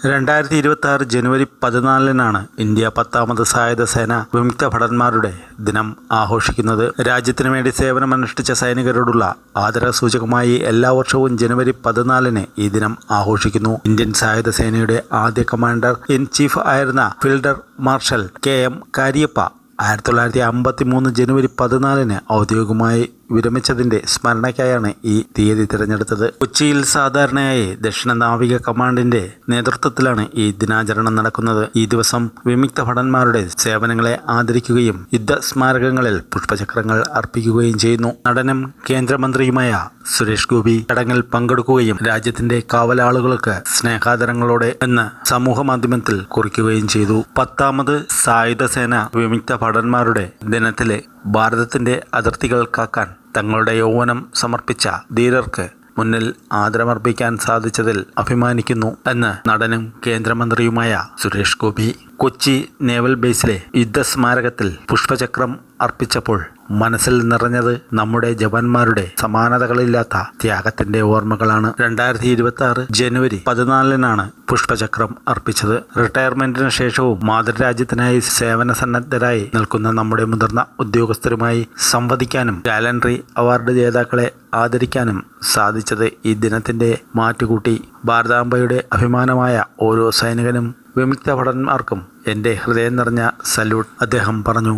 2026 ജനുവരി 14-നാണ് India 10ാമത് സായുധ സേന വിമുക്ത ഭടന്മാരുടെ ദിനം ആഘോഷിക്കുന്നത്. രാജ്യത്തിനു വേണ്ടി സേവനമനുഷ്ഠിച്ച സൈനികരോടുള്ള ആദരസൂചകമായി എല്ലാ വർഷവും ജനുവരി 14-ന് ഈ ദിനം ആഘോഷിക്കുന്നു. ഇന്ത്യൻ സായുധ സേനയുടെ ആദ്യ കമാൻഡർ ഇൻ ചീഫ് ആയിരുന്ന ഫീൽഡ് മാർഷൽ KM കാര്യപ്പ 1953 ജനുവരി 14-ന് ഔദ്യോഗികമായി വിരമിച്ചതിന്റെ സ്മരണയ്ക്കായാണ് ഈ തീയതി തിരഞ്ഞെടുത്തത്. കൊച്ചിയിൽ സാധാരണയായി ദക്ഷിണ നാവിക കമാൻഡിന്റെ നേതൃത്വത്തിലാണ് ഈ ദിനാചരണം നടക്കുന്നത്. ഈ ദിവസം വിമുക്ത ഭടന്മാരുടെ സേവനങ്ങളെ ആദരിക്കുകയും യുദ്ധ സ്മാരകങ്ങളിൽ പുഷ്പചക്രങ്ങൾ അർപ്പിക്കുകയും ചെയ്യുന്നു. നടനും കേന്ദ്രമന്ത്രിയുമായ സുരേഷ് ഗോപി ചടങ്ങിൽ പങ്കെടുക്കുകയും രാജ്യത്തിന്റെ കാവലാളുകൾക്ക് സ്നേഹാദരങ്ങളോടെ എന്ന് സമൂഹ മാധ്യമത്തിൽ കുറിക്കുകയും ചെയ്തു. 10ാമത് സായുധ സേന വിമുക്ത ഭടന്മാരുടെ ദിനത്തിലെ ഭാരതത്തിന്റെ അതിർത്തികൾ കാക്കാൻ തങ്ങളുടെ യൗവനം സമർപ്പിച്ച ധീരർക്ക് മുന്നിൽ ആദരമർപ്പിക്കാൻ സാധിച്ചതിൽ അഭിമാനിക്കുന്നു എന്ന് നടനും കേന്ദ്രമന്ത്രിയുമായ സുരേഷ് ഗോപി കൊച്ചി നേവൽ ബേസിലെ യുദ്ധസ്മാരകത്തിൽ പുഷ്പചക്രം അർപ്പിച്ചപ്പോൾ മനസ്സിൽ നിറഞ്ഞത് നമ്മുടെ ജവാന്മാരുടെ സമാനതകളില്ലാത്ത ത്യാഗത്തിന്റെ ഓർമ്മകളാണ്. 2026 ജനുവരി 14-നാണ് പുഷ്പചക്രം അർപ്പിച്ചത്. റിട്ടയർമെന്റിന് ശേഷവും മാതൃരാജ്യത്തിനായി സേവന സന്നദ്ധരായി നിൽക്കുന്ന നമ്മുടെ മുതിർന്ന ഉദ്യോഗസ്ഥരുമായി സംവദിക്കാനും ഗാലൻട്രി അവാർഡ് ജേതാക്കളെ ആദരിക്കാനും സാധിച്ചത് ഈ ദിനത്തിന്റെ മാറ്റുകൂട്ടി. ഭാരതാംബയുടെ അഭിമാനമായ ഓരോ സൈനികനും വിമുക്ത ഭടന്മാർക്കും എൻ്റെ ഹൃദയം നിറഞ്ഞ സല്യൂട്ട്, അദ്ദേഹം പറഞ്ഞു.